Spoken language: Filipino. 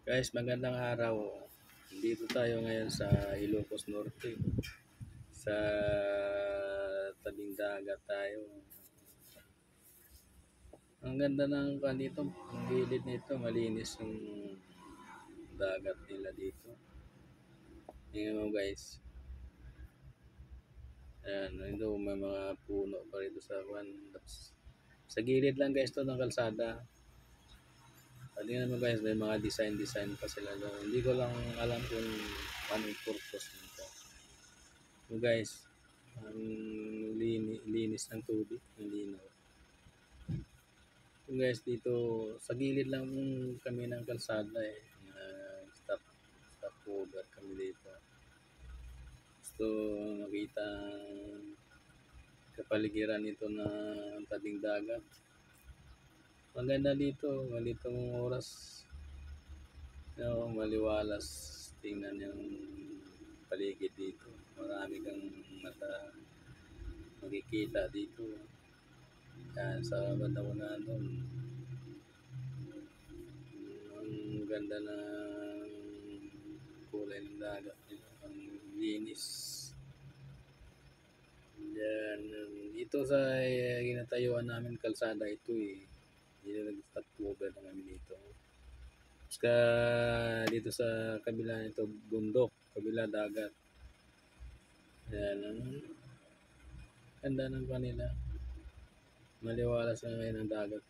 Guys, magandang araw. Dito tayo ngayon sa Ilocos Norte. Sa tabing dagat tayo. Ang ganda ng dito, ang gilid nito, malinis yung dagat nila dito. Tingnan mo guys. Ayan, ito may mga puno pa rito sa sa gilid lang guys to ng kalsada. Tingnan mo guys, may mga design pa sila doon. Hindi ko lang alam kung anong purpose nito. So guys, ang linis ng tubig, ang linaw. So guys, dito sa gilid lang kami ng kalsada stop over kami dito. Gusto makita kapaligiran nito na tabing dagat. Maganda dito, ganitong oras. Maliwalas tingnan yung paligid dito. Marami kang makikita dito. Yan, sa banda ko na doon. Ang ganda ng kulay ng dagat nila. Ang linis. Yan, dito sa ginatayuan namin kalsada ito Dito nag-stop over na kami dito. Ska dito sa kabila nito bundok, kabila dagat. Yan, ang ganda ng kanila. Maliwalas na ngayon ang dagat